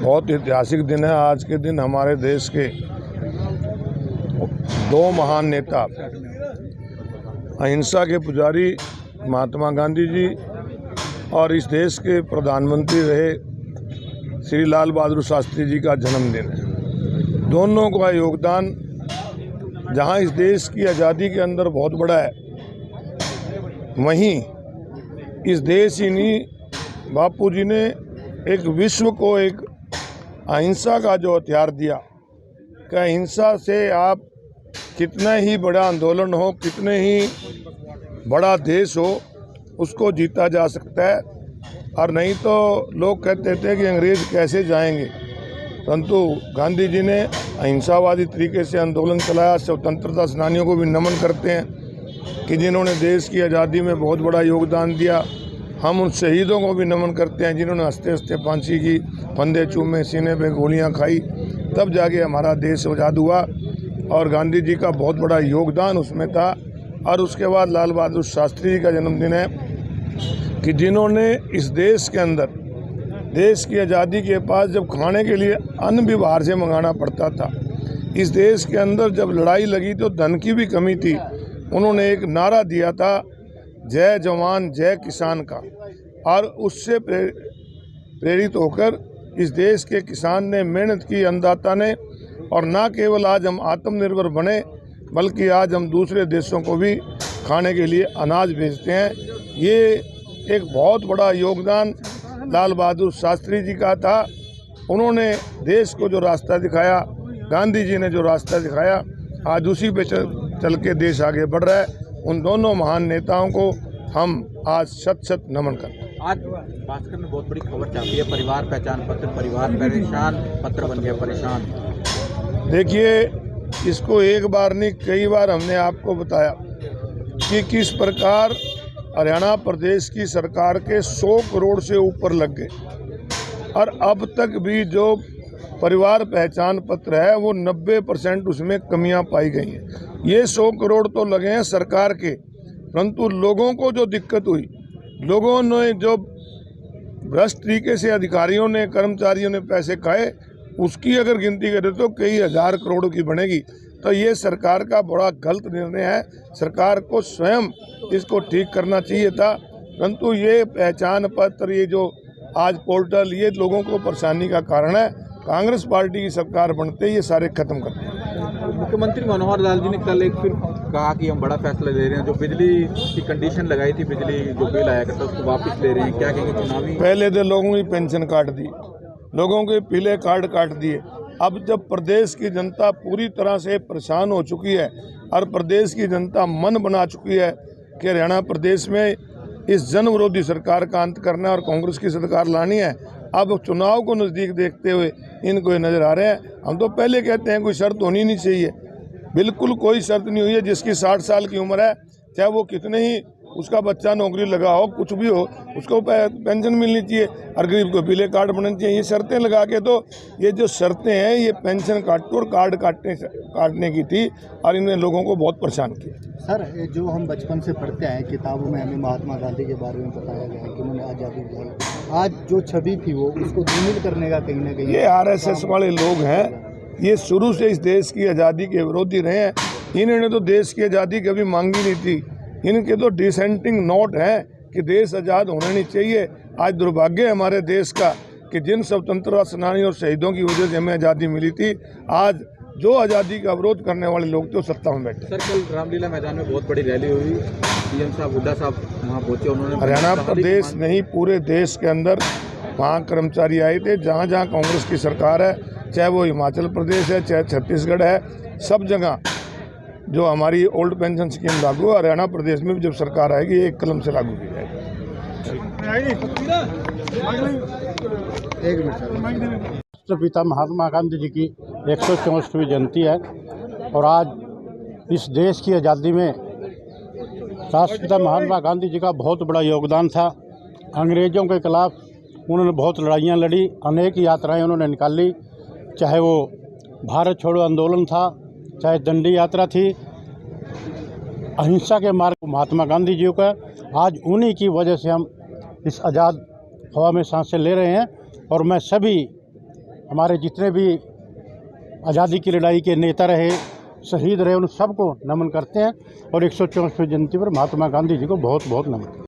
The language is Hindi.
बहुत ऐतिहासिक दिन है। आज के दिन हमारे देश के दो महान नेता, अहिंसा के पुजारी महात्मा गांधी जी और इस देश के प्रधानमंत्री रहे श्री लाल बहादुर शास्त्री जी का जन्मदिन है। दोनों का योगदान जहां इस देश की आज़ादी के अंदर बहुत बड़ा है, वहीं इस देश ही नहीं, बापू जी ने एक विश्व को एक अहिंसा का जो हथियार दिया कि अहिंसा से आप कितना ही बड़ा आंदोलन हो, कितने ही बड़ा देश हो, उसको जीता जा सकता है। और नहीं तो लोग कहते थे कि अंग्रेज कैसे जाएंगे, परंतु गांधी जी ने अहिंसावादी तरीके से आंदोलन चलाया। स्वतंत्रता सेनानियों को भी नमन करते हैं कि जिन्होंने देश की आज़ादी में बहुत बड़ा योगदान दिया। हम उन शहीदों को भी नमन करते हैं जिन्होंने हंसते हंसते फांसी की, फंदे चूमे, सीने पे गोलियां खाई, तब जाके हमारा देश आज़ाद हुआ। और गांधी जी का बहुत बड़ा योगदान उसमें था। और उसके बाद लाल बहादुर शास्त्री जी का जन्मदिन है कि जिन्होंने इस देश के अंदर, देश की आज़ादी के पास जब खाने के लिए अन्न भी बाहर से मंगाना पड़ता था, इस देश के अंदर जब लड़ाई लगी तो धन की भी कमी थी, उन्होंने एक नारा दिया था, जय जवान जय किसान का। और उससे प्रेरित होकर इस देश के किसान ने मेहनत की, अन्नदाता ने, और ना केवल आज हम आत्मनिर्भर बने, बल्कि आज हम दूसरे देशों को भी खाने के लिए अनाज भेजते हैं। ये एक बहुत बड़ा योगदान लाल बहादुर शास्त्री जी का था। उन्होंने देश को जो रास्ता दिखाया, गांधी जी ने जो रास्ता दिखाया, आज उसी पे चल के देश आगे बढ़ रहा है। उन दोनों महान नेताओं को हम आज शत शत नमन करते हैं। आज भास्कर में बहुत बड़ी खबर छापी है, परिवार पहचान पत्र, परिवार परेशान, पत्र बन गया परेशान। देखिए, इसको एक बार नहीं, कई बार हमने आपको बताया कि किस प्रकार हरियाणा प्रदेश की सरकार के 100 करोड़ से ऊपर लग गए, और अब तक भी जो परिवार पहचान पत्र है वो 90% उसमें कमियां पाई गई हैं। ये 100 करोड़ तो लगे हैं सरकार के, परंतु लोगों को जो दिक्कत हुई, लोगों ने जो भ्रष्ट तरीके से अधिकारियों ने, कर्मचारियों ने पैसे खाए, उसकी अगर गिनती करें तो कई हजार करोड़ की बनेगी। तो ये सरकार का बड़ा गलत निर्णय है। सरकार को स्वयं इसको ठीक करना चाहिए था, परंतु ये पहचान पत्र, ये जो आज पोर्टल, ये लोगों को परेशानी का कारण है। कांग्रेस पार्टी की सरकार बनते ये सारे खत्म करते हैं। मुख्यमंत्री मनोहर लाल जी ने कल एक फिर कहा कि हम बड़ा फैसला ले रहे हैं, जो बिजली की कंडीशन लगाई थी, बिजली जो बिल आया करता उसको वापस ले रहे हैं, क्या कहेंगे? चुनावी पहले तो लोगों की पेंशन काट दी, लोगों के पीले कार्ड काट दिए। अब जब प्रदेश की जनता पूरी तरह से परेशान हो चुकी है और प्रदेश की जनता मन बना चुकी है कि हरियाणा प्रदेश में इस जन विरोधी सरकार का अंत करना और कांग्रेस की सरकार लानी है, अब चुनाव को नज़दीक देखते हुए इनको ये नज़र आ रहे हैं। हम तो पहले कहते हैं कोई शर्त होनी नहीं चाहिए, बिल्कुल कोई शर्त नहीं हुई है। जिसकी 60 साल की उम्र है, चाहे वो कितने ही उसका बच्चा नौकरी लगा हो, कुछ भी हो, उसको पेंशन मिलनी चाहिए और गरीब को पीले कार्ड बनने चाहिए। ये शर्तें लगा के, तो ये जो शर्तें हैं ये पेंशन काटने और कार्ड काटने की थी, और इन्होंने लोगों को बहुत परेशान किया। सर, जो हम बचपन से पढ़ते हैं किताबों में, हमें महात्मा गांधी के बारे में बताया गया है कि उन्होंने आज़ादी दिलाई। आज जो छवि थी वो उसको धूमिल करने का कहीं ना कहीं ये RSS वाले लोग हैं, ये शुरू से इस देश की आज़ादी के विरोधी रहे हैं। इन्होंने तो देश की आज़ादी कभी मांगी नहीं थी, इनके तो डिसेंटिंग नोट है कि देश आज़ाद होना नहीं चाहिए। आज दुर्भाग्य है हमारे देश का कि जिन स्वतंत्रता सेनानी और शहीदों की वजह से हमें आज़ादी मिली थी, आज जो आज़ादी का विरोध करने वाले लोग तो सत्ता में बैठे। सर, कल रामलीला मैदान में बहुत बड़ी रैली हुई, PM साहब, हुड्डा साहब वहाँ पहुँचे, उन्होंने हरियाणा प्रदेश नहीं पूरे देश के अंदर वहाँ कर्मचारी आए थे। जहाँ जहाँ कांग्रेस की सरकार है, चाहे वो हिमाचल प्रदेश है, चाहे छत्तीसगढ़ है, सब जगह जो हमारी ओल्ड पेंशन स्कीम लागू है, हरियाणा प्रदेश में भी जब सरकार आएगी एक कलम से लागू की जाएगी। राष्ट्रपिता महात्मा गांधी जी की 164वीं जयंती है, और आज इस देश की आज़ादी में राष्ट्रपिता महात्मा गांधी जी का बहुत बड़ा योगदान था। अंग्रेज़ों के खिलाफ उन्होंने बहुत लड़ाइयाँ लड़ी, अनेक यात्राएं उन्होंने निकाली, चाहे वो भारत छोड़ो आंदोलन था, चाहे दंडी यात्रा थी। अहिंसा के मार्ग महात्मा गांधी जी का, आज उन्हीं की वजह से हम इस आज़ाद हवा में सांसें ले रहे हैं। और मैं सभी हमारे जितने भी आज़ादी की लड़ाई के नेता रहे, शहीद रहे, उन सबको नमन करते हैं और 164वीं जयंती पर महात्मा गांधी जी को बहुत बहुत नमन।